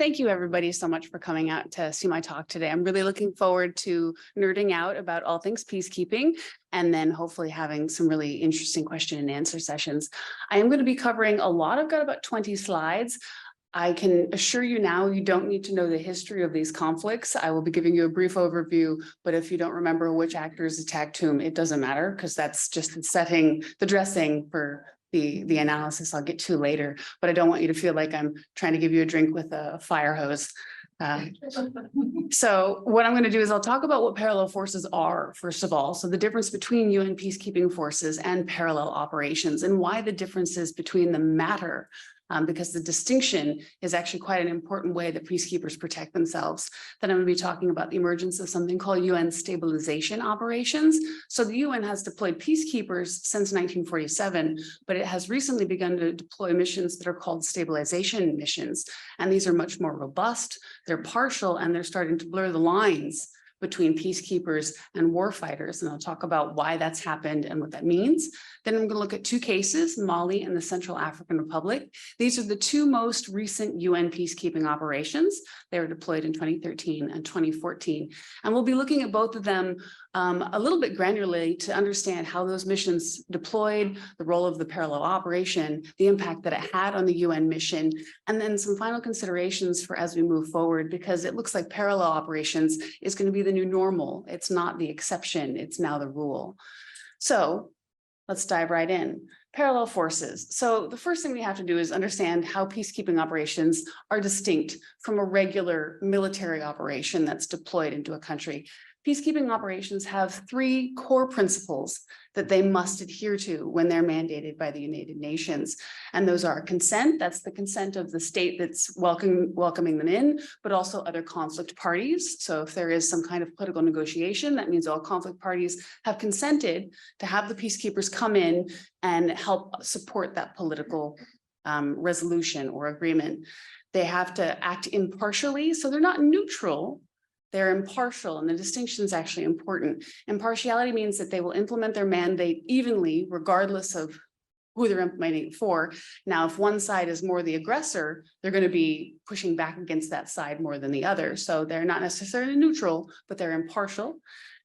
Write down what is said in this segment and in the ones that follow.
thank you everybody so much for coming out to see my talk today. I'm really looking forward to nerding out about all things peacekeeping and then hopefully having some really interesting question and answer sessions. I am going to be covering a lot. I've got about 20 slides. I can assure you now, you don't need to know the history of these conflicts. I will be giving you a brief overview, but if you don't remember which actors attacked whom, it doesn't matter because that's just setting the dressing for the analysis I'll get to later, but I don't want you to feel like I'm trying to give you a drink with a fire hose. So what I'm going to do is I'll talk about what parallel forces are, first of all. So the difference between UN peacekeeping forces and parallel operations and why the differences between them matter. Because the distinction is actually quite an important way that peacekeepers protect themselves. Then I'm going to be talking about the emergence of something called UN stabilization operations. So the UN has deployed peacekeepers since 1947, but it has recently begun to deploy missions that are called stabilization missions. And these are much more robust, they're partial, and they're starting to blur the lines between peacekeepers and warfighters. And I'll talk about why that's happened and what that means. Then I'm going to look at two cases, Mali and the Central African Republic. These are the two most recent UN peacekeeping operations. They were deployed in 2013 and 2014. And we'll be looking at both of them a little bit granularly to understand how those missions deployed, the role of the parallel operation, the impact that it had on the UN mission, and then some final considerations for as we move forward, because it looks like parallel operations is going to be the new normal. It's not the exception, it's now the rule. So let's dive right in. Parallel forces. So the first thing we have to do is understand how peacekeeping operations are distinct from a regular military operation that's deployed into a country. Peacekeeping operations have three core principles that they must adhere to when they're mandated by the United Nations. And those are consent, that's the consent of the state that's welcoming them in, but also other conflict parties. So if there is some kind of political negotiation, that means all conflict parties have consented to have the peacekeepers come in and help support that political resolution or agreement. They have to act impartially, so they're not neutral. They're impartial, and the distinction is actually important. Impartiality means that they will implement their mandate evenly, regardless of who they're implementing it for. Now, if one side is more the aggressor, they're going to be pushing back against that side more than the other. So they're not necessarily neutral, but they're impartial.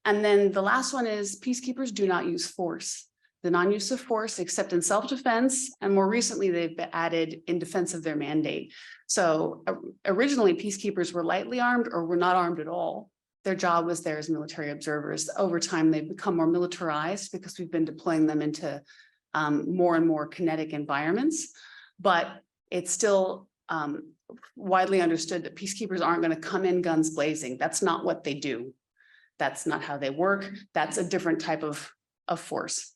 And then the last one is peacekeepers do not use force. The non-use of force, except in self-defense, and more recently they've been added in defense of their mandate. So originally peacekeepers were lightly armed or were not armed at all. Their job was there as military observers. Over time, they've become more militarized because we've been deploying them into more and more kinetic environments. But it's still widely understood that peacekeepers aren't going to come in guns blazing. That's not what they do. That's not how they work. That's a different type of force.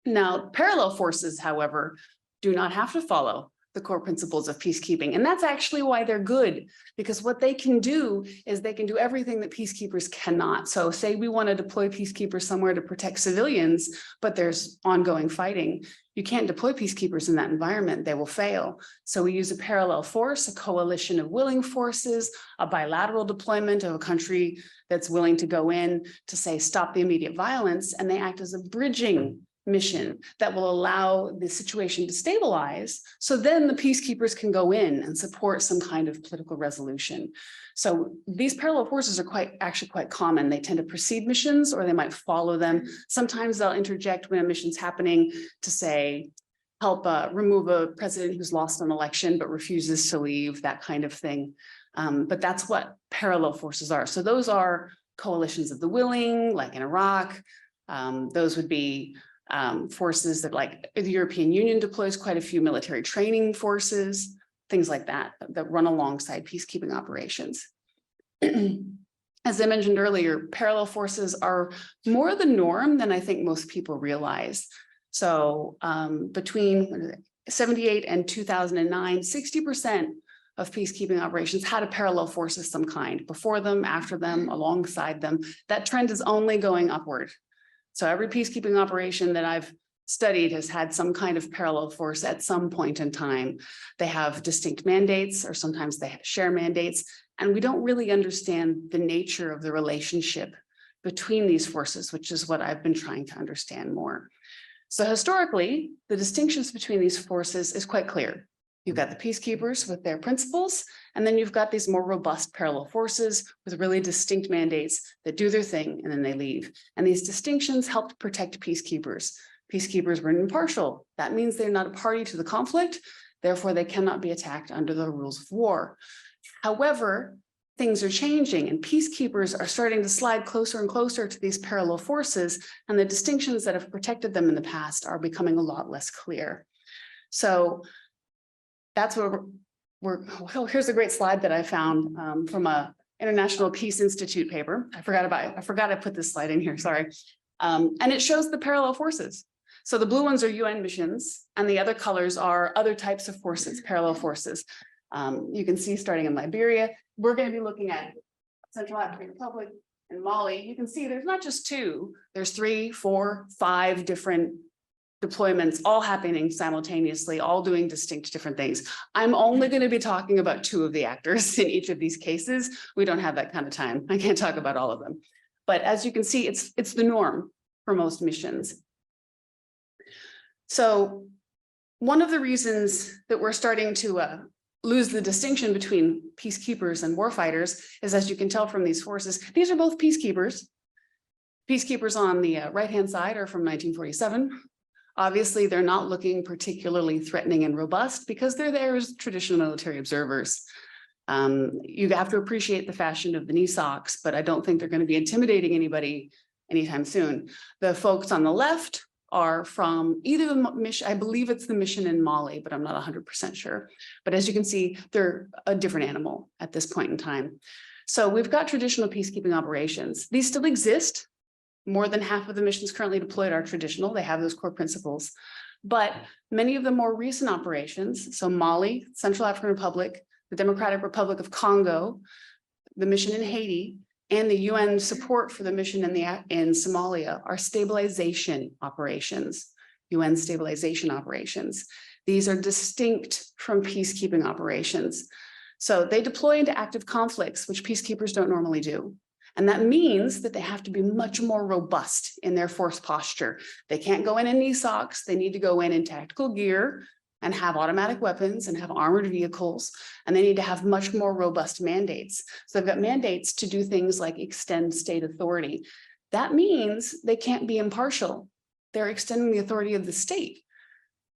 Now, parallel forces, however, do not have to follow the core principles of peacekeeping. And that's actually why they're good, because what they can do is they can do everything that peacekeepers cannot. So say we want to deploy peacekeepers somewhere to protect civilians, but there's ongoing fighting. You can't deploy peacekeepers in that environment, they will fail. So we use a parallel force, a coalition of willing forces, a bilateral deployment of a country that's willing to go in to say, stop the immediate violence, and they act as a bridging mission that will allow the situation to stabilize. So then the peacekeepers can go in and support some kind of political resolution. So these parallel forces are actually quite common. They tend to precede missions or they might follow them. Sometimes they'll interject when a mission's happening to say, help remove a president who's lost an election but refuses to leave, that kind of thing. But that's what parallel forces are. So those are coalitions of the willing, like in Iraq. Those would be forces that, like the European Union deploys quite a few military training forces, things like that, that run alongside peacekeeping operations. As I mentioned earlier, parallel forces are more the norm than I think most people realize. So between 78 and 2009, 60% of peacekeeping operations had a parallel force of some kind, before them, after them, alongside them. That trend is only going upward. So every peacekeeping operation that I've studied has had some kind of parallel force at some point in time. They have distinct mandates, or sometimes they share mandates, and we don't really understand the nature of the relationship between these forces, which is what I've been trying to understand more. So historically, the distinctions between these forces is quite clear. You've got the peacekeepers with their principles, and then you've got these more robust parallel forces with really distinct mandates that do their thing and then they leave. And these distinctions helped protect peacekeepers. Peacekeepers were impartial. That means they're not a party to the conflict. Therefore, they cannot be attacked under the rules of war. However, things are changing and peacekeepers are starting to slide closer and closer to these parallel forces, and the distinctions that have protected them in the past are becoming a lot less clear. So that's what here's a great slide that I found from a International Peace Institute paper. I forgot I put this slide in here, sorry. And it shows the parallel forces. So the blue ones are UN missions, and the other colors are other types of forces, parallel forces. You can see starting in Liberia, we're going to be looking at Central African Republic and Mali. You can see there's not just two, there's 3, 4, 5 different deployments all happening simultaneously, all doing distinct different things. I'm only going to be talking about 2 of the actors in each of these cases. We don't have that kind of time. I can't talk about all of them. But as you can see, it's the norm for most missions. So one of the reasons that we're starting to lose the distinction between peacekeepers and warfighters is, as you can tell from these forces, these are both peacekeepers. Peacekeepers on the right-hand side are from 1947. Obviously, they're not looking particularly threatening and robust because they're there as traditional military observers. You have to appreciate the fashion of the knee socks, but I don't think they're going to be intimidating anybody anytime soon. The folks on the left are from either the mission, I believe it's the mission in Mali, but I'm not 100% sure. But as you can see, they're a different animal at this point in time. So we've got traditional peacekeeping operations. These still exist. More than half of the missions currently deployed are traditional. They have those core principles. But many of the more recent operations, so Mali, Central African Republic, the Democratic Republic of Congo, the mission in Haiti, and the UN support for the mission in Somalia are stabilization operations, UN stabilization operations. These are distinct from peacekeeping operations. So they deploy into active conflicts, which peacekeepers don't normally do. And that means that they have to be much more robust in their force posture. They can't go in knee socks. They need to go in tactical gear and have automatic weapons and have armored vehicles. And they need to have much more robust mandates. So they've got mandates to do things like extend state authority. That means they can't be impartial. They're extending the authority of the state.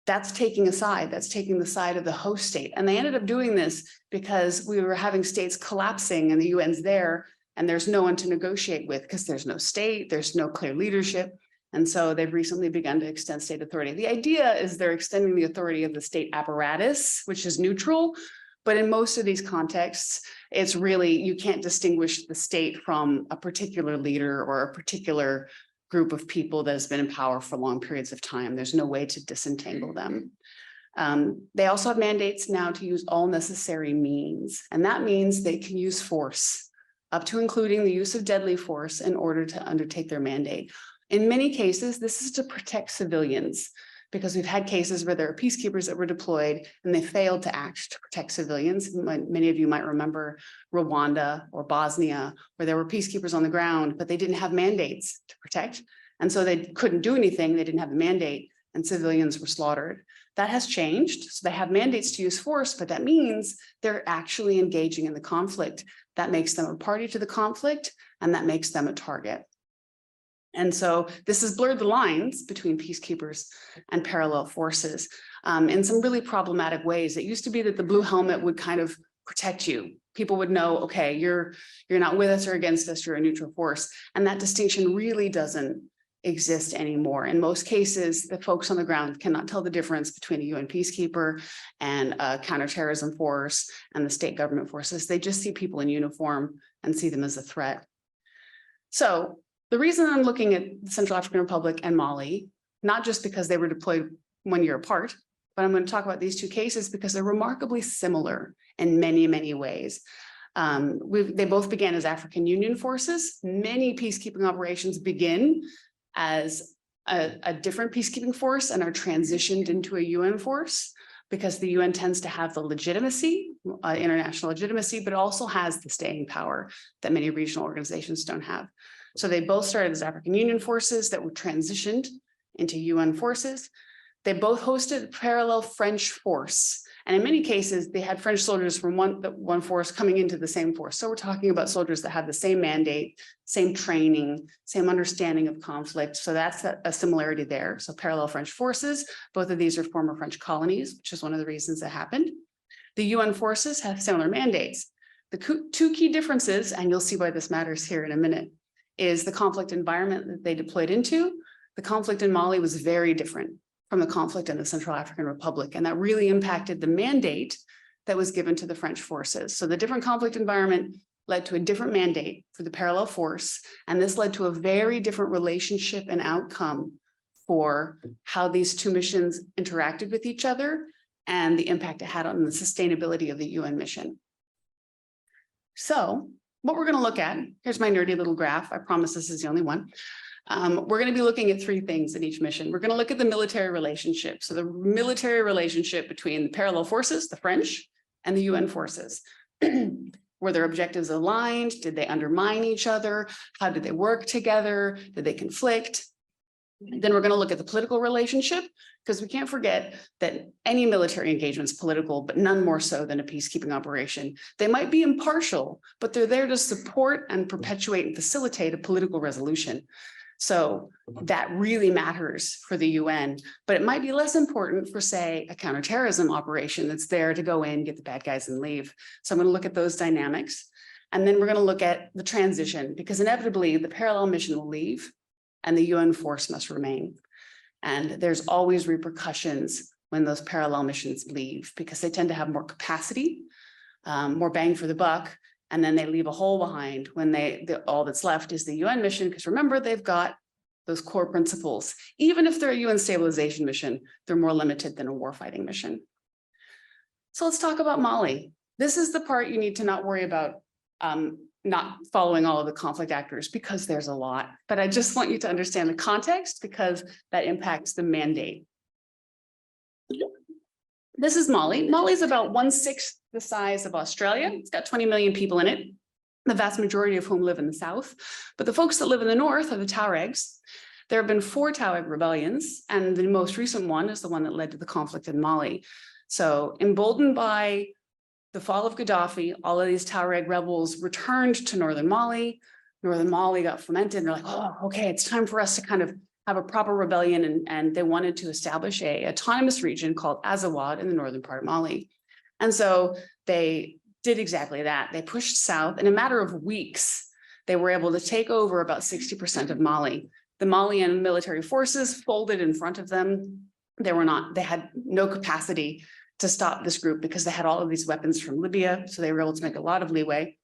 That's taking a side. That's taking the side of the host state. And they ended up doing this because we were having states collapsing and the UN's there, and there's no one to negotiate with because there's no state, there's no clear leadership. And so they've recently begun to extend state authority. The idea is they're extending the authority of the state apparatus, which is neutral. But in most of these contexts, it's really, you can't distinguish the state from a particular leader or a particular group of people that has been in power for long periods of time. There's no way to disentangle them. They also have mandates now to use all necessary means. And that means they can use force, up to including the use of deadly force in order to undertake their mandate. In many cases, this is to protect civilians, because we've had cases where there are peacekeepers that were deployed and they failed to act to protect civilians. Many of you might remember Rwanda or Bosnia, where there were peacekeepers on the ground, but they didn't have mandates to protect. And so they couldn't do anything. They didn't have the mandate and civilians were slaughtered. That has changed. So they have mandates to use force, but that means they're actually engaging in the conflict. That makes them a party to the conflict, and that makes them a target. And so this has blurred the lines between peacekeepers and parallel forces in some really problematic ways. It used to be that the blue helmet would kind of protect you. People would know, okay, you're not with us or against us, you're a neutral force. And that distinction really doesn't exist anymore. In most cases, the folks on the ground cannot tell the difference between a UN peacekeeper and a counterterrorism force and the state government forces. They just see people in uniform and see them as a threat. So the reason I'm looking at the Central African Republic and Mali, not just because they were deployed 1 year apart, but I'm going to talk about these 2 cases because they're remarkably similar in many, many ways. They both began as African Union forces. Many peacekeeping operations begin as a different peacekeeping force and are transitioned into a UN force because the UN tends to have the legitimacy, international legitimacy, but also has the staying power that many regional organizations don't have. So they both started as African Union forces that were transitioned into UN forces. They both hosted a parallel French force. And in many cases, they had French soldiers from one force coming into the same force. So we're talking about soldiers that have the same mandate, same training, same understanding of conflict. So that's a similarity there. So parallel French forces, both of these are former French colonies, which is one of the reasons that happened. The UN forces have similar mandates. The two key differences, and you'll see why this matters here in a minute, is the conflict environment that they deployed into. The conflict in Mali was very different from the conflict in the Central African Republic, and that really impacted the mandate that was given to the French forces. So the different conflict environment led to a different mandate for the parallel force, and this led to a very different relationship and outcome for how these two missions interacted with each other and the impact it had on the sustainability of the UN mission. So what we're going to look at, here's my nerdy little graph. I promise this is the only one. We're going to be looking at three things in each mission. We're going to look at the military relationship. So the military relationship between the parallel forces, the French, and the UN forces. Were their objectives aligned? Did they undermine each other? How did they work together? Did they conflict? Then we're going to look at the political relationship, because we can't forget that any military engagement is political, but none more so than a peacekeeping operation. They might be impartial, but they're there to support and perpetuate and facilitate a political resolution. So that really matters for the UN, but it might be less important for, say, a counterterrorism operation that's there to go in, get the bad guys and leave. So I'm going to look at those dynamics. And then we're going to look at the transition, because inevitably the parallel mission will leave and the UN force must remain. And there's always repercussions when those parallel missions leave, because they tend to have more capacity, more bang for the buck, and then they leave a hole behind when all that's left is the UN mission, because remember, they've got those core principles. Even if they're a UN stabilization mission, they're more limited than a warfighting mission. So let's talk about Mali. This is the part you need to not worry about not following all of the conflict actors, because there's a lot. But I just want you to understand the context, because that impacts the mandate. This is Mali. Mali is about 1/6 the size of Australia. It's got 20 million people in it, the vast majority of whom live in the south. But the folks that live in the north are the Tuaregs. There have been 4 Tuareg rebellions, and the most recent one is the one that led to the conflict in Mali. So emboldened by the fall of Gaddafi, all of these Tuareg rebels returned to northern Mali. Northern Mali got fomented, and they're like, oh, okay, it's time for us to kind of have a proper rebellion, and they wanted to establish a autonomous region called Azawad in the northern part of Mali. And so they did exactly that. They pushed south. In a matter of weeks, they were able to take over about 60% of Mali. The Malian military forces folded in front of them. They had no capacity to stop this group, because they had all of these weapons from Libya. So they were able to make a lot of leeway.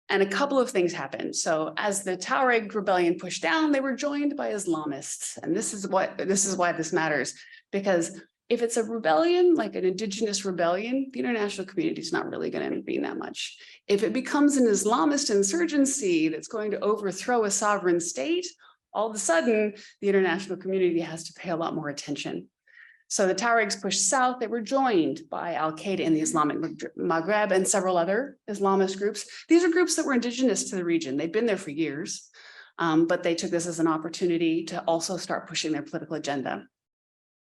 And a couple of things happened. So as the Tuareg rebellion pushed down, they were joined by Islamists. And this is why this matters, because if it's a rebellion, like an indigenous rebellion, the international community is not really going to intervene that much. If it becomes an Islamist insurgency that's going to overthrow a sovereign state, all of a sudden, the international community has to pay a lot more attention. So the Tuaregs pushed south. They were joined by Al-Qaeda in the Islamic Maghreb and several other Islamist groups. These are groups that were indigenous to the region. They've been there for years, but they took this as an opportunity to also start pushing their political agenda.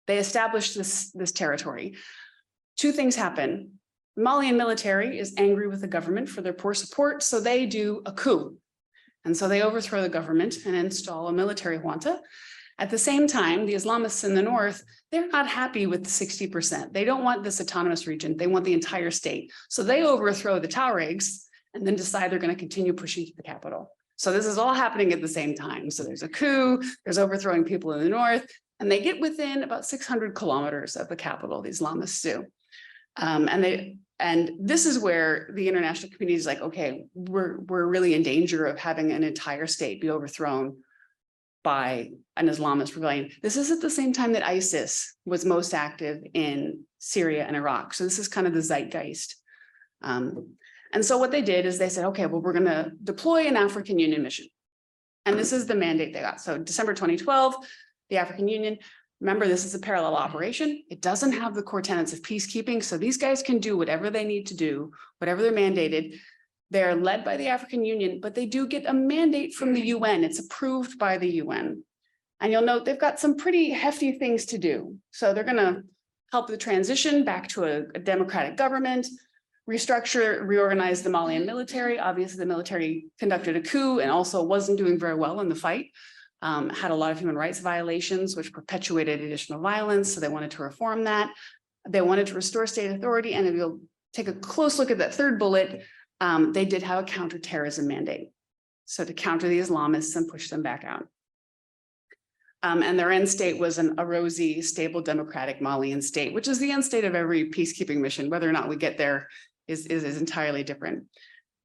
They established this territory. 2 things happen. The Malian military is angry with the government for their poor support, so they do a coup. And so they overthrow the government and install a military junta. At the same time, the Islamists in the north, they're not happy with the 60%. They don't want this autonomous region. They want the entire state. So they overthrow the Tuaregs and then decide they're going to continue pushing to the capital. So this is all happening at the same time. So there's a coup, there's overthrowing people in the north, and they get within about 600 kilometers of the capital, the Islamists do. And this is where the international community is like, okay, we're really in danger of having an entire state be overthrown by an Islamist rebellion. This is at the same time that ISIS was most active in Syria and Iraq. So this is kind of the zeitgeist. And so what they did is they said, okay, well, we're going to deploy an African Union mission. And this is the mandate they got. So December 2012, the African Union, remember, this is a parallel operation. It doesn't have the core tenets of peacekeeping. So these guys can do whatever they need to do, whatever they're mandated. They're led by the African Union, but they do get a mandate from the UN. It's approved by the UN. And you'll note they've got some pretty hefty things to do. So they're going to help the transition back to a democratic government, restructure, reorganize the Malian military. Obviously, the military conducted a coup and also wasn't doing very well in the fight. Had a lot of human rights violations, which perpetuated additional violence. So they wanted to reform that. They wanted to restore state authority. And if you'll take a close look at that third bullet, they did have a counterterrorism mandate. So to counter the Islamists and push them back out. And their end state was a rosy, stable, democratic Malian state, which is the end state of every peacekeeping mission. Whether or not we get there is entirely different.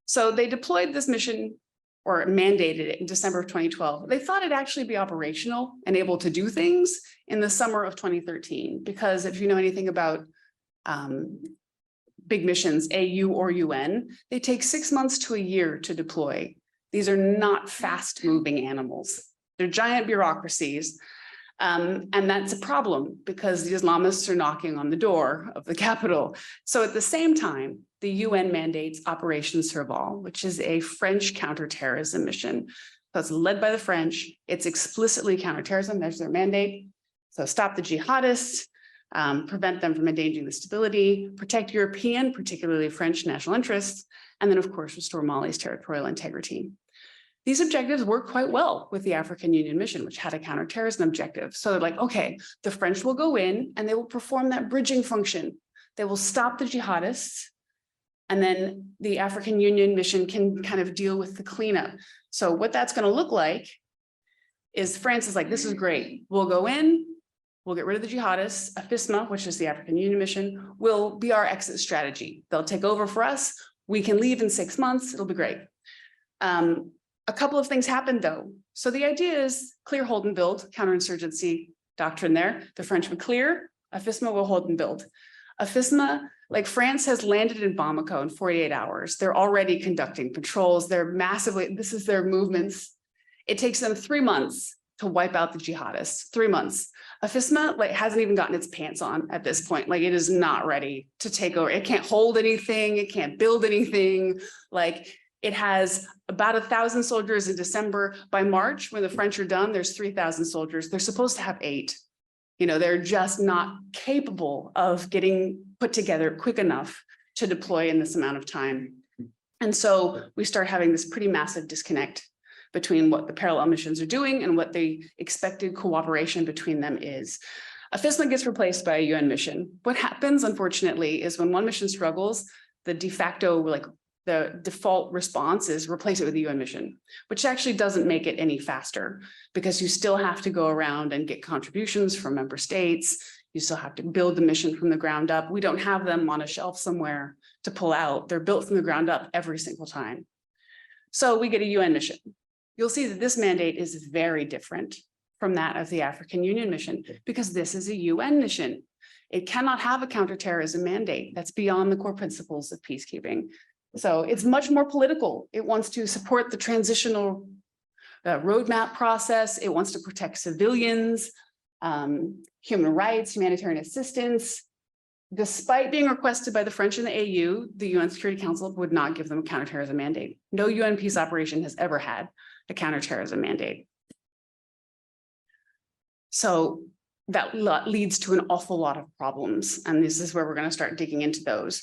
So they deployed this mission or mandated it in December of 2012. They thought it'd actually be operational and able to do things in the summer of 2013, because if you know anything about big missions, AU or UN, they take 6 months to a year to deploy. These are not fast moving animals. They're giant bureaucracies. And that's a problem because the Islamists are knocking on the door of the capital. So at the same time, the UN mandates Operation Serval, which is a French counterterrorism mission. That's led by the French. It's explicitly counterterrorism. That's their mandate. So stop the jihadists, prevent them from endangering the stability, protect European, particularly French national interests, and then of course, restore Mali's territorial integrity. These objectives work quite well with the African Union mission, which had a counterterrorism objective. So they're like, okay, the French will go in and they will perform that bridging function. They will stop the jihadists. And then the African Union mission can kind of deal with the cleanup. So what that's going to look like is France is like, this is great. We'll go in, we'll get rid of the jihadists. AFISMA, which is the African Union mission, will be our exit strategy. They'll take over for us. We can leave in 6 months. It'll be great. A couple of things happened though. So the idea is clear, hold and build, counterinsurgency doctrine there. The French would clear, AFISMA will hold and build. AFISMA, like France has landed in Bamako in 48 hours. They're already conducting patrols. They're massively, this is their movements. It takes them 3 months to wipe out the jihadists, 3 months. AFISMA like hasn't even gotten its pants on at this point. Like it is not ready to take over. It can't hold anything. It can't build anything. Like it has about 1,000 soldiers in December. By March, when the French are done, there's 3,000 soldiers. They're supposed to have 8. You know, they're just not capable of getting put together quick enough to deploy in this amount of time. And so we start having this pretty massive disconnect between what the parallel missions are doing and what the expected cooperation between them is. AFISMA gets replaced by a UN mission. What happens, unfortunately, is when one mission struggles, the de facto, like the default response is replace it with a UN mission, which actually doesn't make it any faster because you still have to go around and get contributions from member states. You still have to build the mission from the ground up. We don't have them on a shelf somewhere to pull out. They're built from the ground up every single time. So we get a UN mission. You'll see that this mandate is very different from that of the African Union mission because this is a UN mission. It cannot have a counterterrorism mandate. That's beyond the core principles of peacekeeping. So it's much more political. It wants to support the transitional roadmap process. It wants to protect civilians, human rights, humanitarian assistance. Despite being requested by the French and the AU, the UN Security Council would not give them a counterterrorism mandate. No UN peace operation has ever had a counterterrorism mandate. So that leads to an awful lot of problems. And this is where we're going to start digging into those.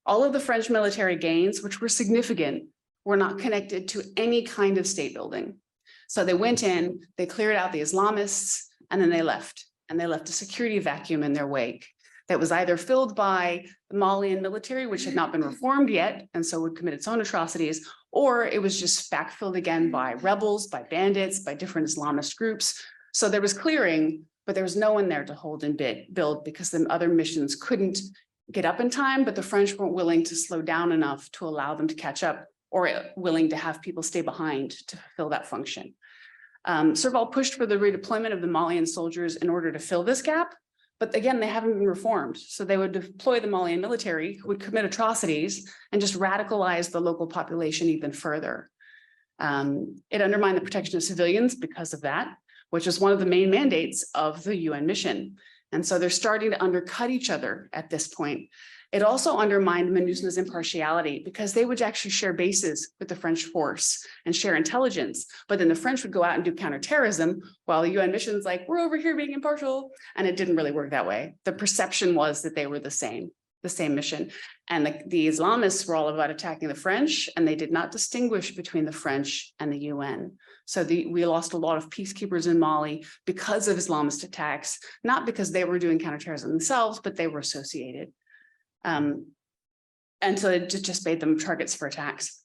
All of the French military gains, which were significant, were not connected to any kind of state building. So they went in, they cleared out the Islamists, and then they left. And they left a security vacuum in their wake that was either filled by the Malian military, which had not been reformed yet, and so would commit its own atrocities, or it was just backfilled again by rebels, by bandits, by different Islamist groups. So there was clearing, but there was no one there to hold and build because the other missions couldn't get up in time, but the French weren't willing to slow down enough to allow them to catch up or willing to have people stay behind to fulfill that function. Serval pushed for the redeployment of the Malian soldiers in order to fill this gap, but again, they haven't been reformed. So they would deploy the Malian military who would commit atrocities and just radicalize the local population even further. It undermined the protection of civilians because of that, which is one of the main mandates of the UN mission. And so they're starting to undercut each other at this point. It also undermined MINUSMA's impartiality because they would actually share bases with the French force and share intelligence. But then the French would go out and do counterterrorism while the UN mission's like, we're over here being impartial. And it didn't really work that way. The perception was that they were the same mission. And the Islamists were all about attacking the French, and they did not distinguish between the French and the UN. So we lost a lot of peacekeepers in Mali because of Islamist attacks, not because they were doing counterterrorism themselves, but they were associated. And so it just made them targets for attacks.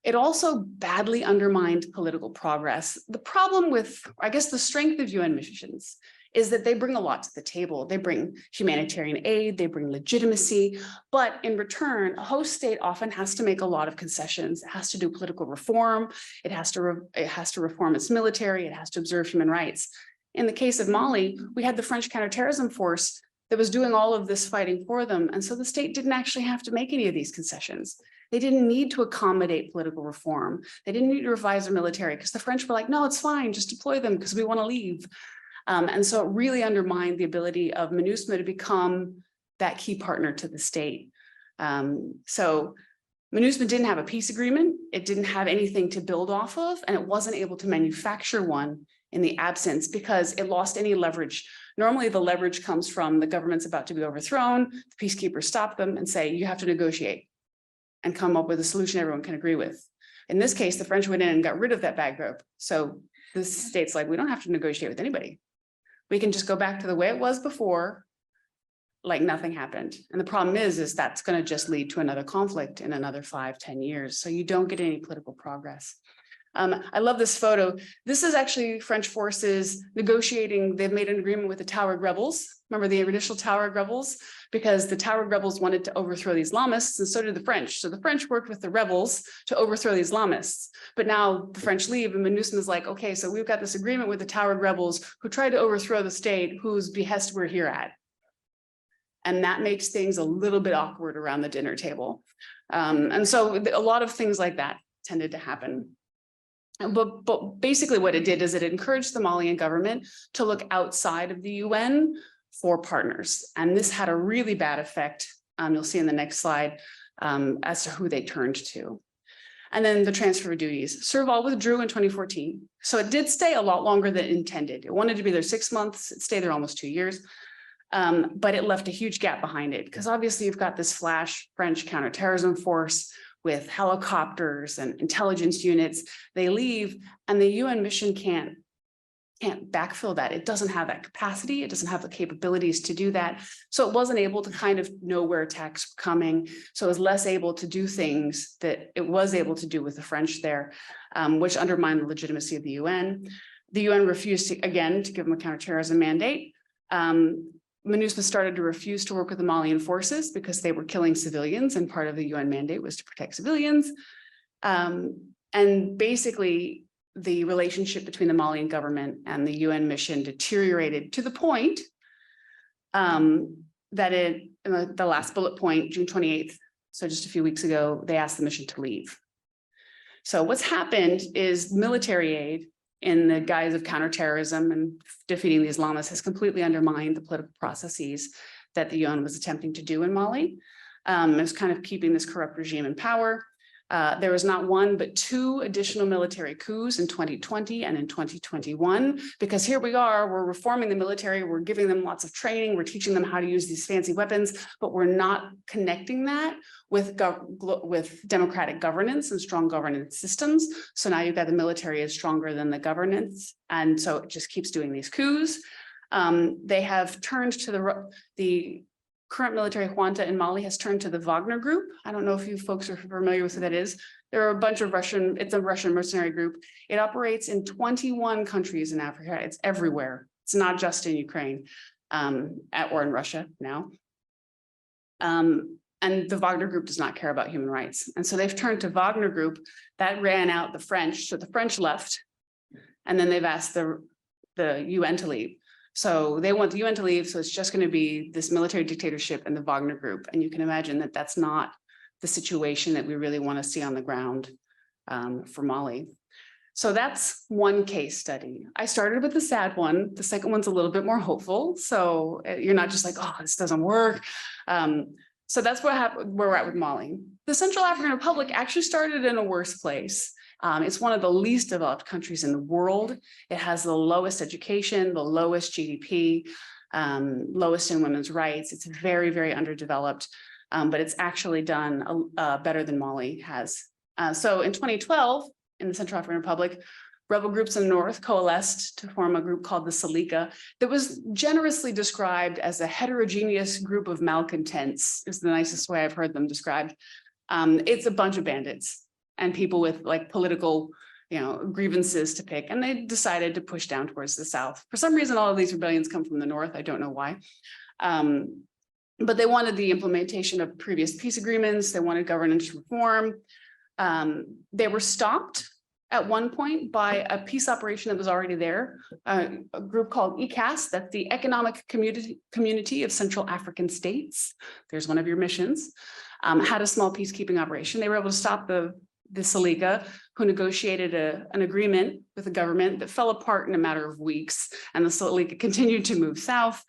It also badly undermined political progress. The problem with, I guess, the strength of UN missions is that they bring a lot to the table. They bring humanitarian aid, they bring legitimacy, but in return, a host state often has to make a lot of concessions. It has to do political reform, it has to reform its military, it has to observe human rights. In the case of Mali, we had the French counterterrorism force that was doing all of this fighting for them. And so the state didn't actually have to make any of these concessions. They didn't need to accommodate political reform. They didn't need to revise their military because the French were like, no, it's fine, just deploy them because we want to leave. And so it really undermined the ability of MINUSMA to become that key partner to the state. So MINUSMA didn't have a peace agreement. It didn't have anything to build off of, and it wasn't able to manufacture one in the absence because it lost any leverage. Normally the leverage comes from the government's about to be overthrown, the peacekeepers stop them and say, you have to negotiate and come up with a solution everyone can agree with. In this case, the French went in and got rid of that bad group. So the state's like, we don't have to negotiate with anybody. We can just go back to the way it was before, like nothing happened. And the problem is that's going to just lead to another conflict in another 5-10 years. So you don't get any political progress. I love this photo. This is actually French forces negotiating. They've made an agreement with the Tuareg rebels. Remember the initial Tuareg rebels? Because the Tuareg rebels wanted to overthrow the Islamists, and so did the French. So the French worked with the rebels to overthrow the Islamists. But now the French leave, and MINUSMA is like, okay, so we've got this agreement with the Tuareg rebels who tried to overthrow the state, whose behest we're here at. And that makes things a little bit awkward around the dinner table. And so a lot of things like that tended to happen. But basically what it did is it encouraged the Malian government to look outside of the UN for partners. And this had a really bad effect, you'll see in the next slide, as to who they turned to. And then the transfer of duties. Serval withdrew in 2014. So it did stay a lot longer than intended. It wanted to be there 6 months, it stayed there almost 2 years. But it left a huge gap behind it because obviously you've got this flash French counterterrorism force with helicopters and intelligence units. They leave and the UN mission can't backfill that. It doesn't have that capacity. It doesn't have the capabilities to do that. So it wasn't able to kind of know where attacks were coming. So it was less able to do things that it was able to do with the French there, which undermined the legitimacy of the UN. The UN refused to, again, to give them a counterterrorism mandate. MINUSMA started to refuse to work with the Malian forces because they were killing civilians, and part of the UN mandate was to protect civilians. And basically, the relationship between the Malian government and the UN mission deteriorated to the point that in the last bullet point, June 28th, so just a few weeks ago, they asked the mission to leave. So what's happened is military aid in the guise of counterterrorism and defeating the Islamists has completely undermined the political processes that the UN was attempting to do in Mali. It was kind of keeping this corrupt regime in power. There was not one, but 2 additional military coups in 2020 and in 2021, because here we are, we're reforming the military, we're giving them lots of training, we're teaching them how to use these fancy weapons, but we're not connecting that with democratic governance and strong governance systems. So now you've got the military is stronger than the governance. And so it just keeps doing these coups. They have turned to the current military junta in Mali has turned to the Wagner group. I don't know if you folks are familiar with who that is. There are a bunch of it's a Russian mercenary group. It operates in 21 countries in Africa. It's everywhere. It's not just in Ukraine or in Russia now. And the Wagner group does not care about human rights. And so they've turned to Wagner group that ran out the French. So the French left, and then they've asked the UN to leave. So they want the UN to leave, so it's just going to be this military dictatorship and the Wagner group. And you can imagine that that's not the situation that we really want to see on the ground for Mali. So that's one case study. I started with the sad one. The second one's a little bit more hopeful. So you're not just like, oh, this doesn't work. So that's what happened, where we're at with Mali. The Central African Republic actually started in a worse place. It's one of the least developed countries in the world. It has the lowest education, the lowest GDP, lowest in women's rights. It's very, very underdeveloped, but it's actually done better than Mali has. So in 2012, in the Central African Republic, rebel groups in the north coalesced to form a group called the Seleka that was generously described as a heterogeneous group of malcontents, is the nicest way I've heard them described. It's a bunch of bandits and people with like political, grievances to pick, and they decided to push down towards the south. For some reason, all of these rebellions come from the north. I don't know why. But they wanted the implementation of previous peace agreements. They wanted governance reform. They were stopped at one point by a peace operation that was already there, a group called ECAS, that's the Economic Community of Central African States. There's one of your missions, had a small peacekeeping operation. They were able to stop the Seleka, who negotiated an agreement with the government that fell apart in a matter of weeks, and the Seleka continued to move south.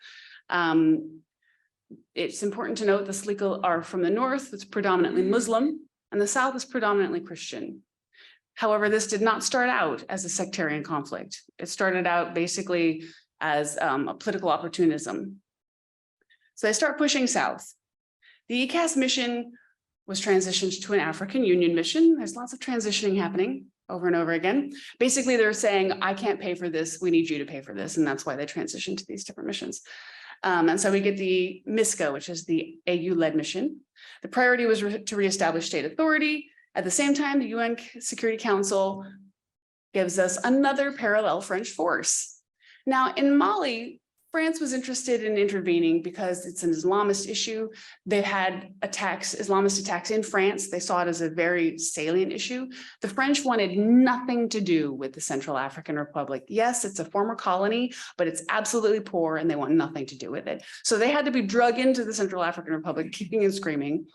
It's important to note the Seleka are from the north, it's predominantly Muslim, and the south is predominantly Christian. However, this did not start out as a sectarian conflict. It started out basically as a political opportunism. So they start pushing south. The ECAS mission was transitioned to an African Union mission. There's lots of transitioning happening over and over again. Basically, they're saying, I can't pay for this, we need you to pay for this. And that's why they transitioned to these different missions. And so we get the MISCA, which is the AU-led mission. The priority was to reestablish state authority. At the same time, the UN Security Council gives us another parallel French force. Now, in Mali, France was interested in intervening because it's an Islamist issue. They've had Islamist attacks in France. They saw it as a very salient issue. The French wanted nothing to do with the Central African Republic. Yes, it's a former colony, but it's absolutely poor and they want nothing to do with it. So they had to be drug into the Central African Republic, kicking and screaming.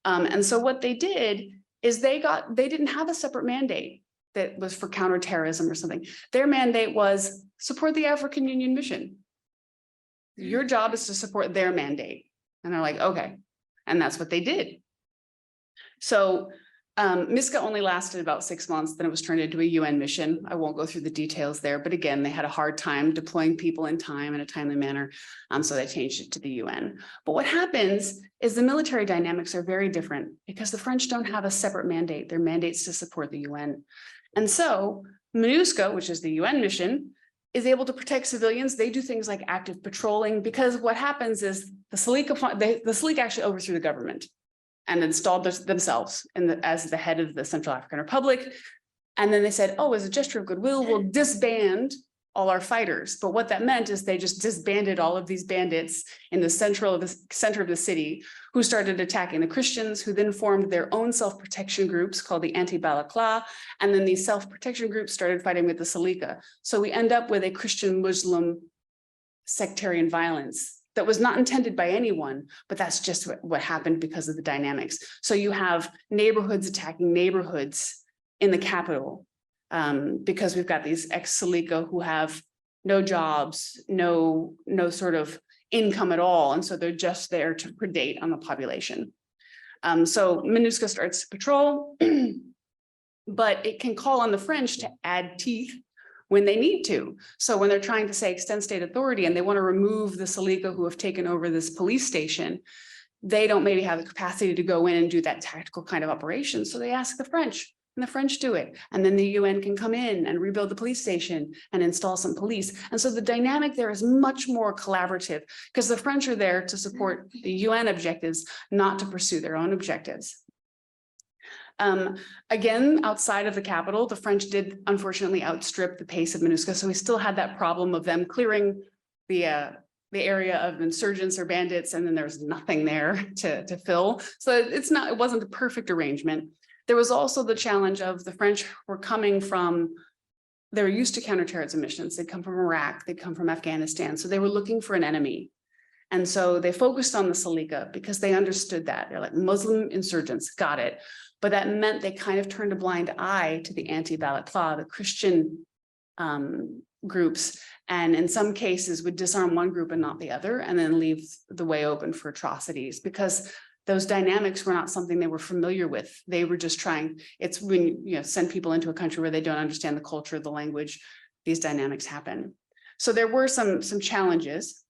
And so what they did is they didn't have a separate mandate that was for counterterrorism or something. Their mandate was support the African Union mission. Your job is to support their mandate. And they're like, okay. And that's what they did. So MISCA only lasted about 6 months, then it was turned into a UN mission. I won't go through the details there, but again, they had a hard time deploying people in time in a timely manner. So they changed it to the UN. But what happens is the military dynamics are very different because the French don't have a separate mandate. Their mandate's to support the UN. And so MINUSCA, which is the UN mission, is able to protect civilians. They do things like active patrolling, because what happens is the Seleka actually overthrew the government and installed themselves as the head of the Central African Republic. And then they said, oh, as a gesture of goodwill, we'll disband all our fighters. But what that meant is they just disbanded all of these bandits in the center of the city, who started attacking the Christians, who then formed their own self-protection groups called the anti-Balakla. And then these self-protection groups started fighting with the Seleka. So we end up with a Christian-Muslim sectarian violence that was not intended by anyone, but that's just what happened because of the dynamics. So you have neighborhoods attacking neighborhoods in the capital, because we've got these ex-Seleka who have no jobs, no sort of income at all. And so they're just there to predate on the population. So MINUSCA starts patrol, but it can call on the French to add teeth when they need to. So when they're trying to say extend state authority and they want to remove the Seleka who have taken over this police station, they don't maybe have the capacity to go in and do that tactical kind of operation. So they ask the French, and the French do it. And then the UN can come in and rebuild the police station and install some police. And so the dynamic there is much more collaborative because the French are there to support the UN objectives, not to pursue their own objectives. Again, outside of the capital, the French did unfortunately outstrip the pace of MINUSCA. So we still had that problem of them clearing the area of insurgents or bandits, and then there's nothing there to fill. So it wasn't a perfect arrangement. There was also the challenge of the French were they were used to counterterrorism missions. They'd come from Iraq, they'd come from Afghanistan. So they were looking for an enemy. And so they focused on the Seleka because they understood that. They're like Muslim insurgents, got it. But that meant they kind of turned a blind eye to the anti-Balakla, the Christian groups, and in some cases would disarm one group and not the other, and then leave the way open for atrocities because those dynamics were not something they were familiar with. They were just trying, it's when you send people into a country where they don't understand the culture, the language, these dynamics happen. So there were some challenges.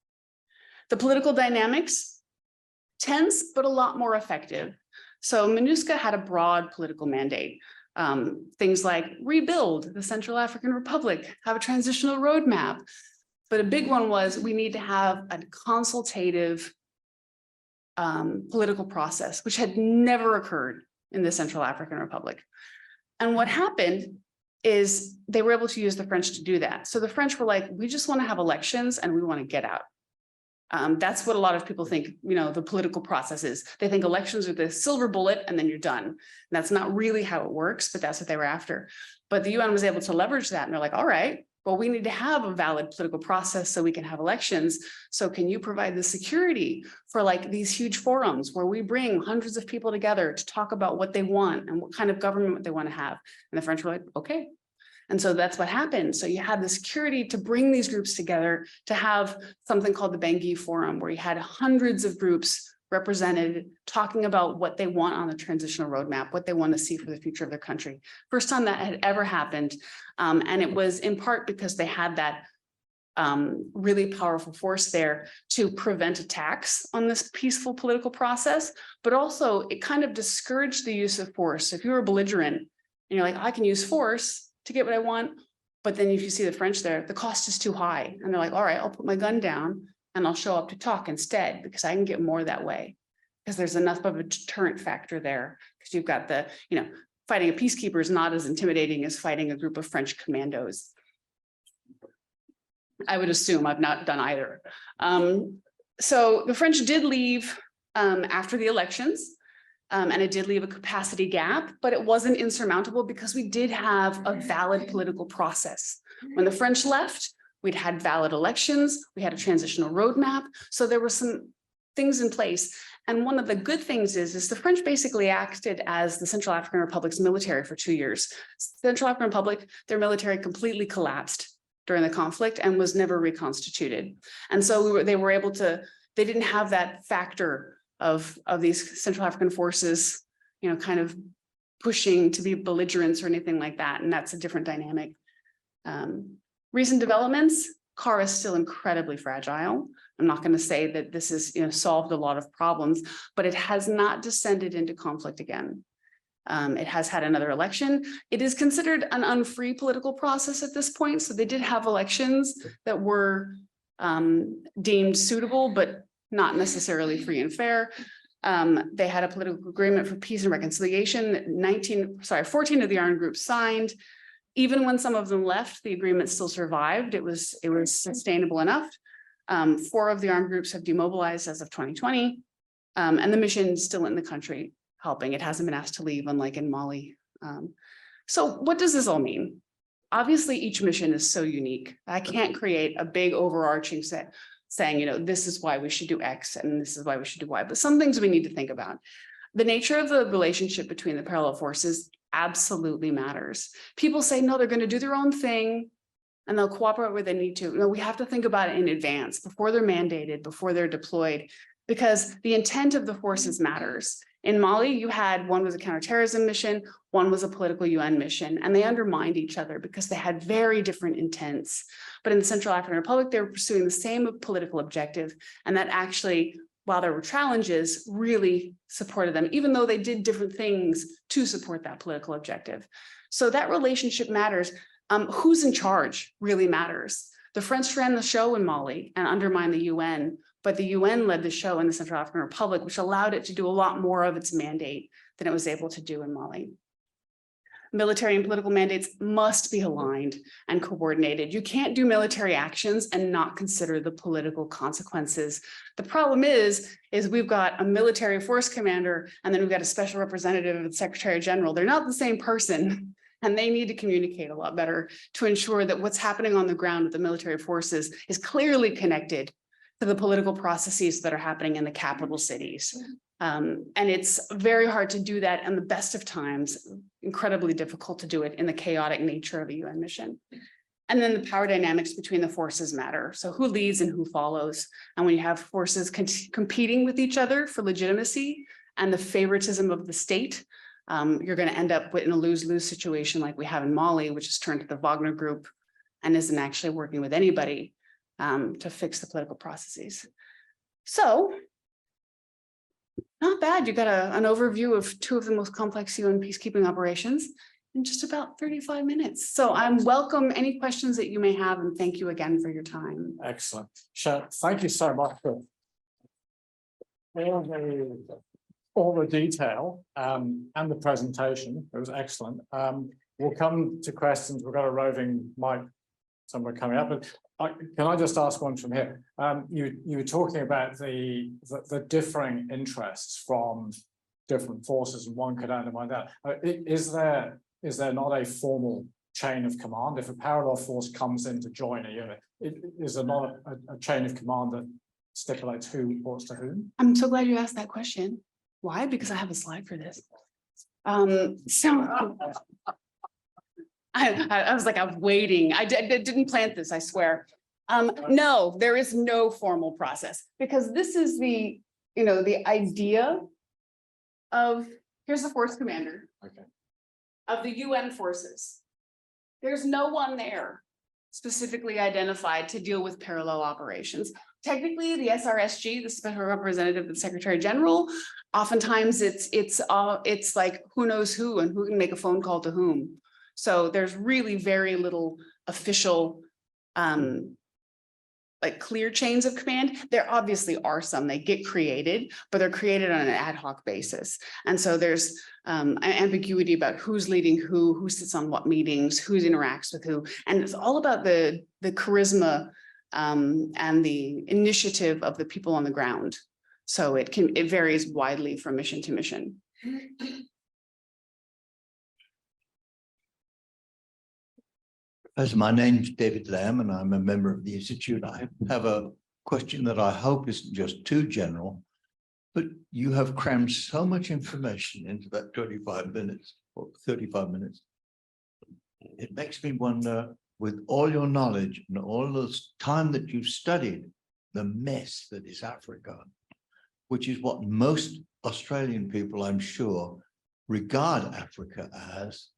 The political dynamics, tense, but a lot more effective. So MINUSCA had a broad political mandate. Things like rebuild the Central African Republic, have a transitional roadmap. But a big one was we need to have a consultative political process, which had never occurred in the Central African Republic. And what happened is they were able to use the French to do that. So the French were like, we just want to have elections and we want to get out. That's what a lot of people think, the political process is. They think elections are the silver bullet and then you're done. And that's not really how it works, but that's what they were after. But the UN was able to leverage that and they're like, all right, well, we need to have a valid political process so we can have elections. So can you provide the security for like these huge forums where we bring hundreds of people together to talk about what they want and what kind of government they want to have? And the French were like, okay. And so that's what happened. So you had the security to bring these groups together to have something called the Bangui Forum, where you had hundreds of groups represented talking about what they want on the transitional roadmap, what they want to see for the future of their country. First time that had ever happened. And it was in part because they had that really powerful force there to prevent attacks on this peaceful political process, but also it kind of discouraged the use of force. If you were belligerent and you're like, I can use force to get what I want, but then if you see the French there, the cost is too high. And they're like, all right, I'll put my gun down and I'll show up to talk instead because I can get more that way. Because there's enough of a deterrent factor there. Because you've got the, fighting a peacekeeper is not as intimidating as fighting a group of French commandos. I would assume I've not done either. So the French did leave after the elections. And it did leave a capacity gap, but it wasn't insurmountable because we did have a valid political process. When the French left, we'd had valid elections, we had a transitional roadmap. So there were some things in place. And one of the good things is the French basically acted as the Central African Republic's military for 2 years. Central African Republic, their military completely collapsed during the conflict and was never reconstituted. And so they were able to, they didn't have that factor of these Central African forces, kind of pushing to be belligerents or anything like that. And that's a different dynamic. Recent developments, CAR is still incredibly fragile. I'm not going to say that this has solved a lot of problems, but it has not descended into conflict again. It has had another election. It is considered an unfree political process at this point. So they did have elections that were deemed suitable, but not necessarily free and fair. They had a political agreement for peace and reconciliation. 14 of the armed groups signed. Even when some of them left, the agreement still survived. It was sustainable enough. 4 of the armed groups have demobilized as of 2020. And the mission is still in the country helping. It hasn't been asked to leave, unlike in Mali. So what does this all mean? Obviously, each mission is so unique. I can't create a big overarching set saying, this is why we should do X and this is why we should do Y, but some things we need to think about. The nature of the relationship between the parallel forces absolutely matters. People say, no, they're going to do their own thing and they'll cooperate where they need to. No, we have to think about it in advance before they're mandated, before they're deployed, because the intent of the forces matters. In Mali, you had one was a counterterrorism mission, one was a political UN mission, and they undermined each other because they had very different intents. But in the Central African Republic, they were pursuing the same political objective, and that actually, while there were challenges, really supported them, even though they did different things to support that political objective. So that relationship matters. Who's in charge really matters. The French ran the show in Mali and undermined the UN, but the UN led the show in the Central African Republic, which allowed it to do a lot more of its mandate than it was able to do in Mali. Military and political mandates must be aligned and coordinated. You can't do military actions and not consider the political consequences. The problem is we've got a military force commander, and then we've got a special representative of the Secretary General. They're not the same person. And they need to communicate a lot better to ensure that what's happening on the ground with the military forces is clearly connected to the political processes that are happening in the capital cities. And it's very hard to do that in the best of times, incredibly difficult to do it in the chaotic nature of a UN mission. And then the power dynamics between the forces matter. So who leads and who follows. And when you have forces competing with each other for legitimacy, and the favoritism of the state, you're going to end up in a lose-lose situation like we have in Mali, which is turned to the Wagner Group and isn't actually working with anybody to fix the political processes. So, not bad. You got an overview of two of the most complex UN peacekeeping operations in just about 35 minutes. So I welcome any questions that you may have, and thank you again for your time. Excellent. Shannon, thank you so much for all the detail and the presentation. It was excellent. We'll come to questions. We've got a roving mic somewhere coming up, but can I just ask one from here? You were talking about the differing interests from different forces, and one could undermine that. Is there not a formal chain of command? If a parallel force comes in to join a unit, is there not a chain of command that stipulates who reports to whom? I'm so glad you asked that question. Why? Because I have a slide for this. I was like, I'm waiting. I didn't plant this, I swear. No, there is no formal process, because this is the idea of, here's the force commander. Okay. Of the UN forces. There's no one there specifically identified to deal with parallel operations. Technically, the SRSG, the Special Representative of the Secretary General, oftentimes it's like who knows who and who can make a phone call to whom. So there's really very little official like clear chains of command. There obviously are some, they get created, but they're created on an ad hoc basis. And so there's an ambiguity about who's leading who sits on what meetings, who interacts with who. And it's all about the charisma and the initiative of the people on the ground. So it varies widely from mission to mission. As my name's David Lamb, and I'm a member of the Institute. I have a question that I hope isn't just too general, but you have crammed so much information into that 25 minutes or 35 minutes. It makes me wonder, with all your knowledge and all this time that you've studied the mess that is Africa, which is what most Australian people, I'm sure, regard Africa as.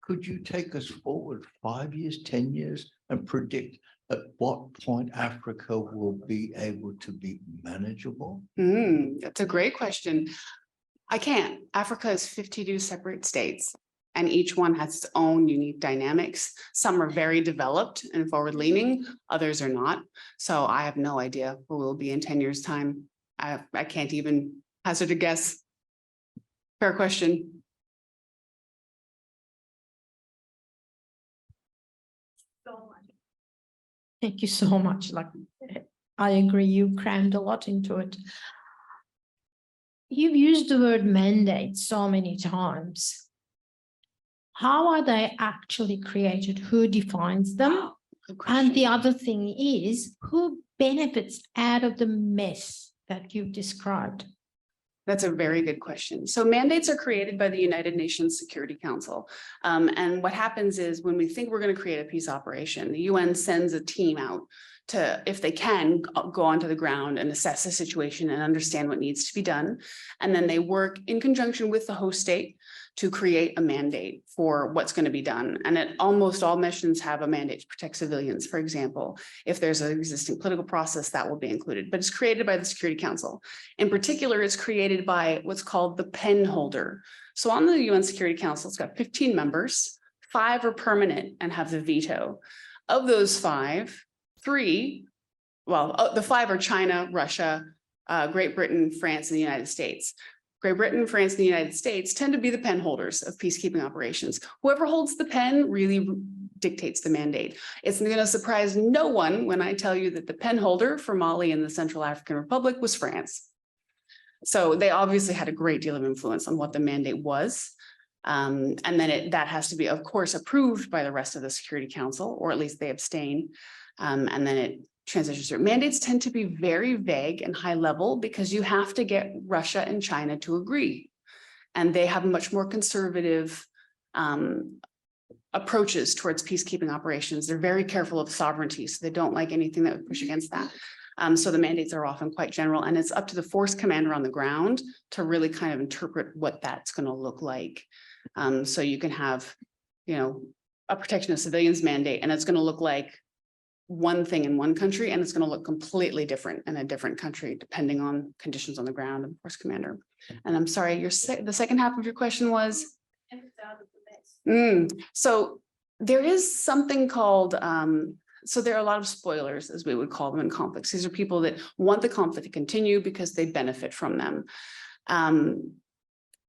Could you take us forward 5 years, 10 years, and predict at what point Africa will be able to be manageable? That's a great question. I can't. Africa is 52 separate states, and each one has its own unique dynamics. Some are very developed and forward-leaning, others are not. So I have no idea where we'll be in 10 years' time. I can't even hazard a guess. Fair question. Thank you so much. Like, I agree, you crammed a lot into it. You've used the word mandate so many times. How are they actually created? Who defines them? And the other thing is, who benefits out of the mess that you've described? That's a very good question. So mandates are created by the United Nations Security Council. And what happens is when we think we're going to create a peace operation, the UN sends a team out to, if they can, go onto the ground and assess the situation and understand what needs to be done. And then they work in conjunction with the host state to create a mandate for what's going to be done. And almost all missions have a mandate to protect civilians, for example. If there's an existing political process, that will be included, but it's created by the Security Council. In particular, it's created by what's called the pen holder. So on the UN Security Council, it's got 15 members, 5 are permanent and have the veto. Of those 5, 3, the 5 are China, Russia, Great Britain, France, and the United States. Great Britain, France, and the United States tend to be the pen holders of peacekeeping operations. Whoever holds the pen really dictates the mandate. It's going to surprise no one when I tell you that the pen holder for Mali and the Central African Republic was France. So they obviously had a great deal of influence on what the mandate was. And then that has to be, of course, approved by the rest of the Security Council, or at least they abstain. And then it transitions through. Mandates tend to be very vague and high level because you have to get Russia and China to agree. And they have much more conservative approaches towards peacekeeping operations. They're very careful of sovereignty, so they don't like anything that would push against that. So the mandates are often quite general, and it's up to the force commander on the ground to really kind of interpret what that's going to look like. So you can have, a protection of civilians mandate, and it's going to look like one thing in one country, and it's going to look completely different in a different country, depending on conditions on the ground and force commander. And I'm sorry, the second half of your question was? So there is something called, so there are a lot of spoilers, as we would call them, in conflicts. These are people that want the conflict to continue because they benefit from them.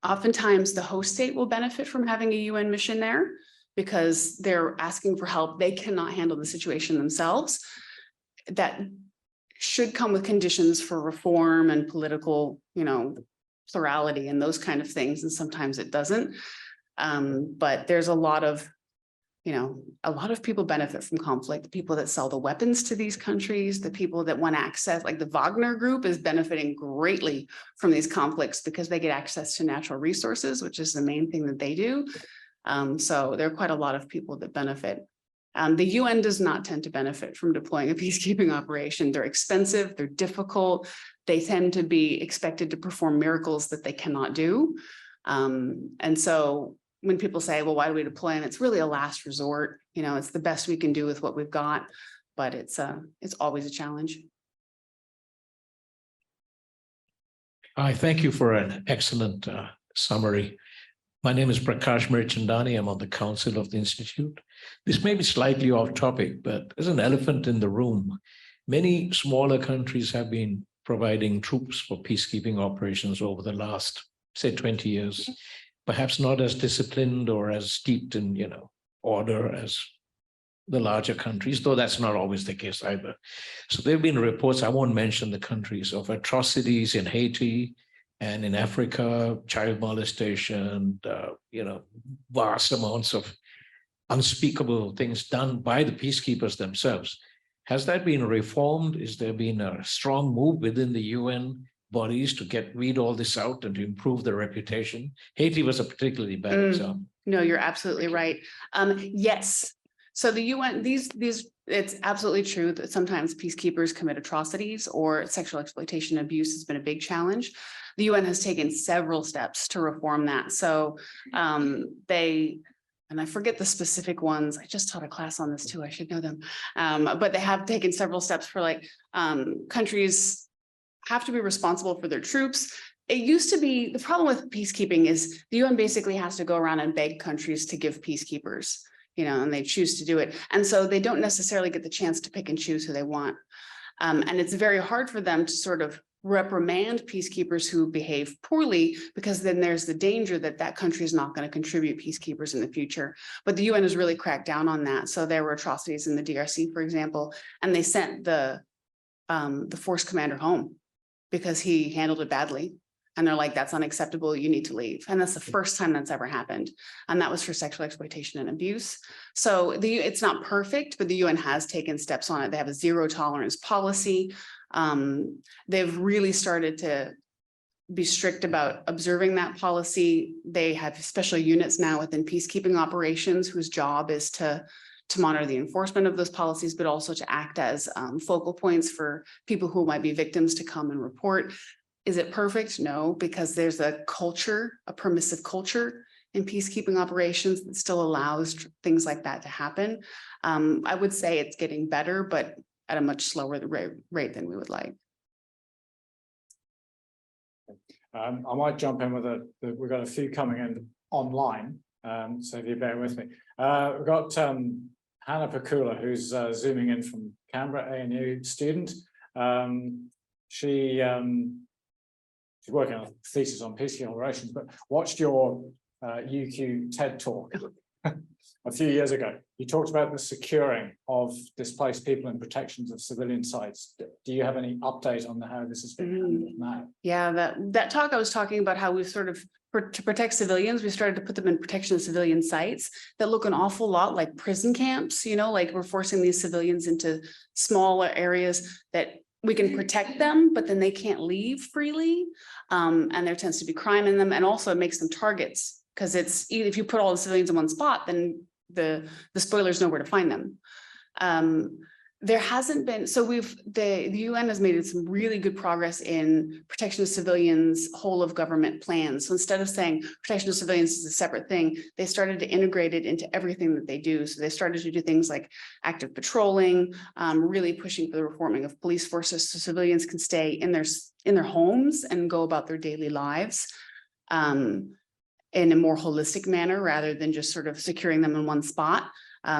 Oftentimes the host state will benefit from having a UN mission there because they're asking for help. They cannot handle the situation themselves. That should come with conditions for reform and political, plurality and those kind of things. And sometimes it doesn't. But there's a lot of people benefit from conflict. The people that sell the weapons to these countries, the people that want access, like the Wagner group is benefiting greatly from these conflicts because they get access to natural resources, which is the main thing that they do. So there are quite a lot of people that benefit. The UN does not tend to benefit from deploying a peacekeeping operation. They're expensive, they're difficult. They tend to be expected to perform miracles that they cannot do. And so when people say, well, why do we deploy them? It's really a last resort. It's the best we can do with what we've got, but it's always a challenge. Hi, thank you for an excellent summary. My name is Prakash Mirchandani. I'm on the council of the Institute. This may be slightly off topic, but there's an elephant in the room. Many smaller countries have been providing troops for peacekeeping operations over the last, say, 20 years. Perhaps not as disciplined or as steeped in, order as the larger countries, though that's not always the case either. So there have been reports, I won't mention the countries, of atrocities in Haiti and in Africa, child molestation, vast amounts of unspeakable things done by the peacekeepers themselves. Has that been reformed? Is there been a strong move within the UN bodies to weed all this out and to improve their reputation? Haiti was a particularly bad example. No, you're absolutely right. Yes. So the UN, it's absolutely true that sometimes peacekeepers commit atrocities or sexual exploitation and abuse has been a big challenge. The UN has taken several steps to reform that. So and I forget the specific ones. I just taught a class on this too. I should know them. But they have taken several steps for countries have to be responsible for their troops. It used to be, the problem with peacekeeping is the UN basically has to go around and beg countries to give peacekeepers, and they choose to do it. And so they don't necessarily get the chance to pick and choose who they want. And it's very hard for them to sort of reprimand peacekeepers who behave poorly, because then there's the danger that that country is not going to contribute peacekeepers in the future. But the UN has really cracked down on that. So there were atrocities in the DRC, for example, and they sent the force commander home because he handled it badly. And they're like, that's unacceptable, you need to leave. And that's the first time that's ever happened. And that was for sexual exploitation and abuse. So it's not perfect, but the UN has taken steps on it. They have a zero tolerance policy. They've really started to be strict about observing that policy. They have special units now within peacekeeping operations whose job is to monitor the enforcement of those policies, but also to act as focal points for people who might be victims to come and report. Is it perfect? No, because there's a permissive culture in peacekeeping operations that still allows things like that to happen. I would say it's getting better, but at a much slower rate than we would like. I might jump in with we've got a few coming in online, so if you bear with me. We've got Hannah Pakula, who's zooming in from Canberra, ANU student. She's working on a thesis on peacekeeping operations, but watched your UQ TED talk a few years ago. You talked about the securing of displaced people and protections of civilian sites. Do you have any update on how this is being handled now? Yeah, that talk I was talking about how we sort of, to protect civilians, we started to put them in protection of civilian sites that look an awful lot like prison camps, like we're forcing these civilians into smaller areas that we can protect them, but then they can't leave freely. And there tends to be crime in them. And also it makes them targets, because if you put all the civilians in one spot, then the spoilers know where to find them. There hasn't been, so the UN has made some really good progress in protection of civilians, whole of government plans. So instead of saying protection of civilians is a separate thing, they started to integrate it into everything that they do. So they started to do things like active patrolling, really pushing for the reforming of police forces so civilians can stay in their homes and go about their daily lives in a more holistic manner rather than just sort of securing them in one spot.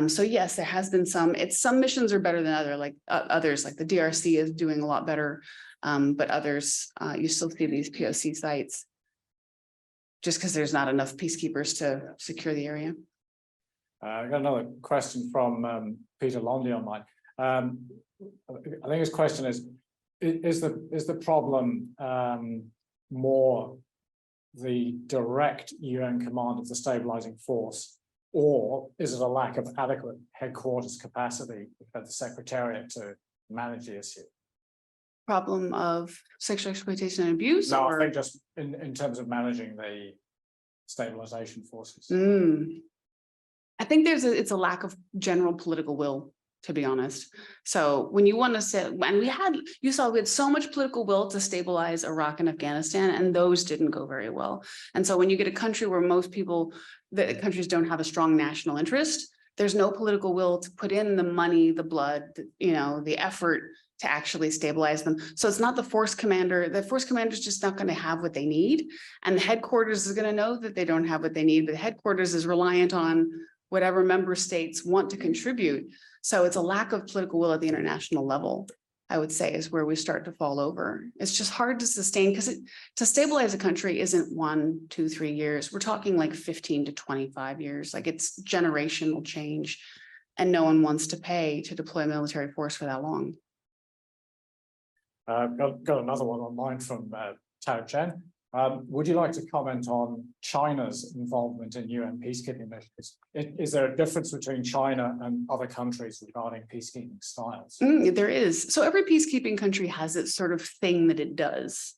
So yes, there has been some missions are better than others, like the DRC is doing a lot better. But others, you still see these POC sites just because there's not enough peacekeepers to secure the area. I got another question from Peter Londy on mine. I think his question is the problem more the direct UN command of the stabilizing force, or is it a lack of adequate headquarters capacity at the Secretariat to manage the issue? Problem of sexual exploitation and abuse? No, or? I think just in terms of managing the stabilization forces. I think it's a lack of general political will, to be honest. So when you want to say, and we had so much political will to stabilize Iraq and Afghanistan, and those didn't go very well. And so when you get a country where most people, the countries don't have a strong national interest, there's no political will to put in the money, the blood, the effort to actually stabilize them. So it's not the force commander. The force commander is just not going to have what they need. And the headquarters is going to know that they don't have what they need, but the headquarters is reliant on whatever member states want to contribute. So it's a lack of political will at the international level, I would say, is where we start to fall over. It's just hard to sustain because to stabilize a country isn't 1, 2, 3 years. We're talking like 15 to 25 years. Like it's generational change, and no one wants to pay to deploy military force for that long. Got another one online from Tao Chen. Would you like to comment on China's involvement in UN peacekeeping missions? Is there a difference between China and other countries regarding peacekeeping styles? There is. So every peacekeeping country has its sort of thing that it does.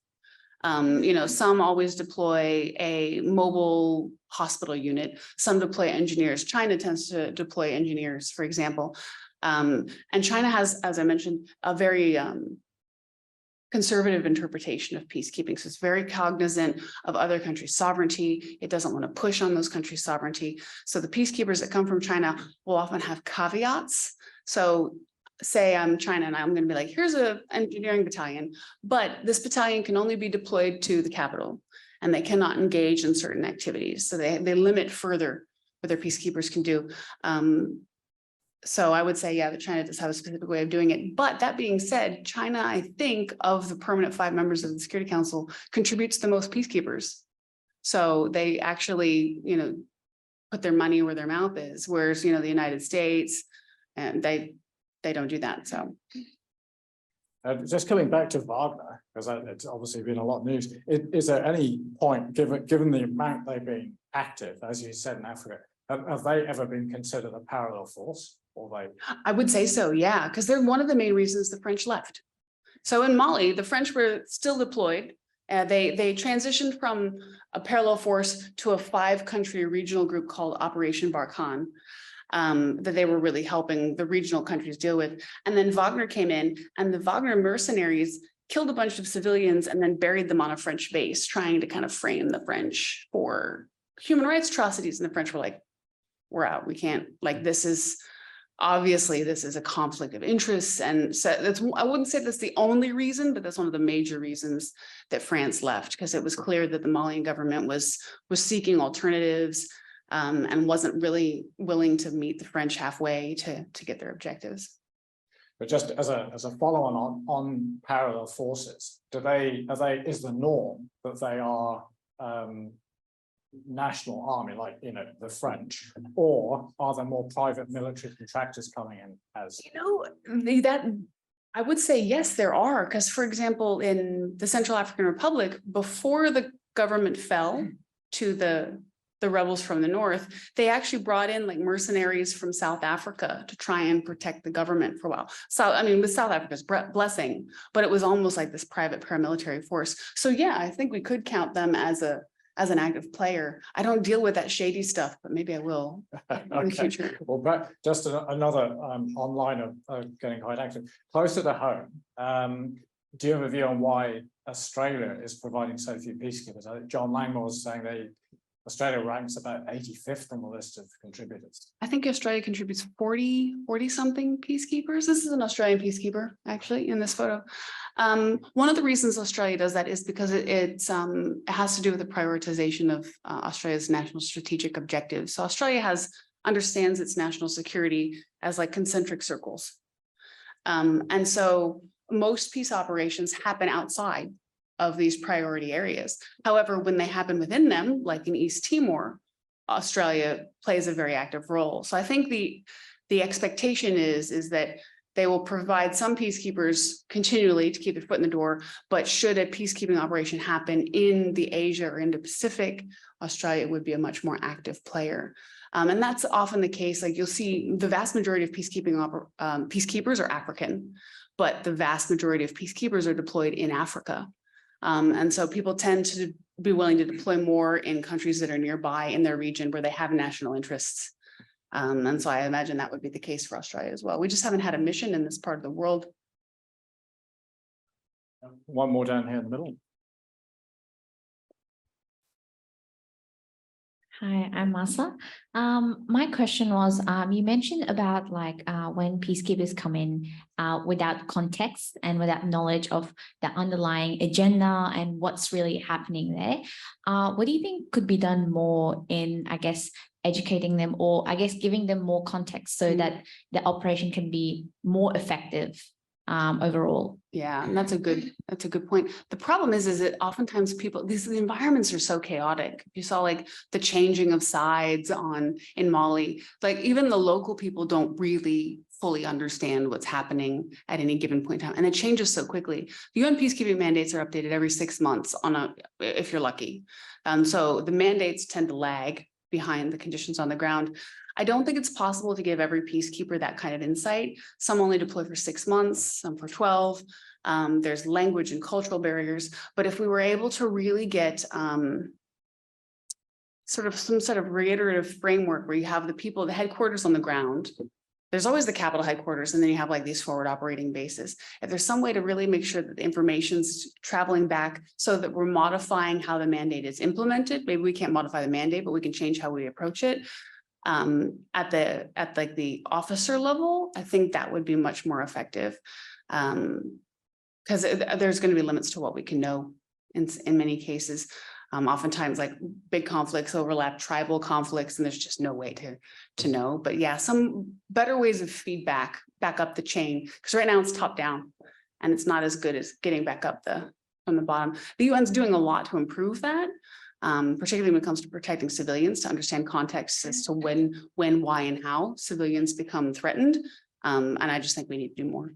Some always deploy a mobile hospital unit. Some deploy engineers. China tends to deploy engineers, for example. And China has, as I mentioned, a very conservative interpretation of peacekeeping. So it's very cognizant of other countries' sovereignty. It doesn't want to push on those countries' sovereignty. So the peacekeepers that come from China will often have caveats. So say I'm China and I'm going to be like, here's an engineering battalion, but this battalion can only be deployed to the capital and they cannot engage in certain activities. So they limit further what their peacekeepers can do. So I would say, yeah, that China does have a specific way of doing it. But that being said, China, I think, of the permanent 5 members of the Security Council, contributes the most peacekeepers. So they actually, put their money where their mouth is. Whereas, the United States, and they don't do that. So. Just coming back to Wagner, because it's obviously been a lot of news. Is there any point, given the amount they've been active, as you said in Africa, have they ever been considered a parallel force? I would say so, yeah, because they're one of the main reasons the French left. So in Mali, the French were still deployed. They transitioned from a parallel force to a 5-country regional group called Operation Barkhane that they were really helping the regional countries deal with. And then Wagner came in, and the Wagner mercenaries killed a bunch of civilians and then buried them on a French base, trying to kind of frame the French for human rights atrocities. And the French were like, we're out. We can't, this is a conflict of interests. And so I wouldn't say that's the only reason, but that's one of the major reasons that France left, because it was clear that the Malian government was seeking alternatives and wasn't really willing to meet the French halfway to get their objectives. But just as a follow-on on parallel forces, is the norm that they are national army, like the French, or are there more private military contractors coming in as that I would say yes, there are, because for example, in the Central African Republic, before the government fell to the rebels from the north, they actually brought in mercenaries from South Africa to try and protect the government for a while. So with South Africa's blessing, but it was almost like this private paramilitary force. So yeah, I think we could count them as a as an active player. I don't deal with that shady stuff, but maybe I will in the Okay. future. Well, but just another online of getting quite active. Closer to home, do you have a view on why Australia is providing so few peacekeepers? I think John Langmore was saying Australia ranks about 85th on the list of contributors. I think Australia contributes 40 something peacekeepers. This is an Australian peacekeeper, actually, in this photo. One of the reasons Australia does that is because it has to do with the prioritization of Australia's national strategic objectives. So Australia understands its national security as like concentric circles. And so most peace operations happen outside of these priority areas. However, when they happen within them, like in East Timor, Australia plays a very active role. So I think the expectation is that they will provide some peacekeepers continually to keep their foot in the door, but should a peacekeeping operation happen in the Asia or Indo-Pacific, Australia would be a much more active player. And that's often the case. Like you'll see the vast majority of peacekeepers are African, but the vast majority of peacekeepers are deployed in Africa. And so people tend to be willing to deploy more in countries that are nearby in their region where they have national interests. And so I imagine that would be the case for Australia as well. We just haven't had a mission in this part of the world. One more down here in the middle. Hi, I'm Masa. My question was, you mentioned about like when peacekeepers come in without context and without knowledge of the underlying agenda and what's really happening there. What do you think could be done more in, I guess, educating them, or I guess giving them more context so that the operation can be more effective overall? Yeah, and that's a good point. The problem is that oftentimes the environments are so chaotic. You saw like the changing of sides in Mali, like even the local people don't really fully understand what's happening at any given point in time. And it changes so quickly. The UN peacekeeping mandates are updated every 6 months if you're lucky. So the mandates tend to lag behind the conditions on the ground. I don't think it's possible to give every peacekeeper that kind of insight. Some only deploy for 6 months, some for 12. There's language and cultural barriers. But if we were able to really get some sort of reiterative framework where you have the headquarters on the ground, there's always the capital headquarters, and then you have like these forward operating bases. If there's some way to really make sure that the information's traveling back so that we're modifying how the mandate is implemented, maybe we can't modify the mandate, but we can change how we approach it. At like the officer level, I think that would be much more effective, because there's going to be limits to what we can know in many cases. Oftentimes like big conflicts overlap tribal conflicts, and there's just no way to know. But yeah, some better ways of feedback back up the chain, because right now it's top down and it's not as good as getting back up from the bottom. The UN's doing a lot to improve that. Particularly when it comes to protecting civilians, to understand context as to when, why, and how civilians become threatened. And I just think we need to do more.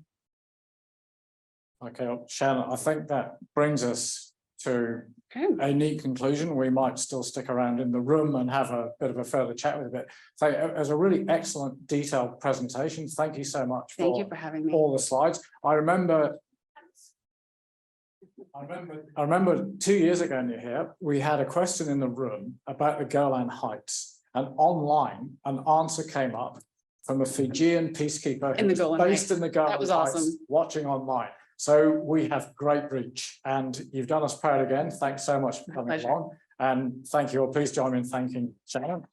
Okay, Shannon, I think that brings us to a neat conclusion. We might still stick around in the room and have a bit of a further chat with it. So it was a really excellent, detailed presentation. Thank you so much. Thank you for having me. All the slides. I remember 2 years ago near here, we had a question in the room about the Golan Heights, and online an answer came up from a Fijian peacekeeper In the Golan based Heights. in the Golan That was Heights, awesome. watching online. So we have great reach, and you've done us proud again. Thanks so much for coming pleasure. along, and thank you all. Please join me in thanking Shannon.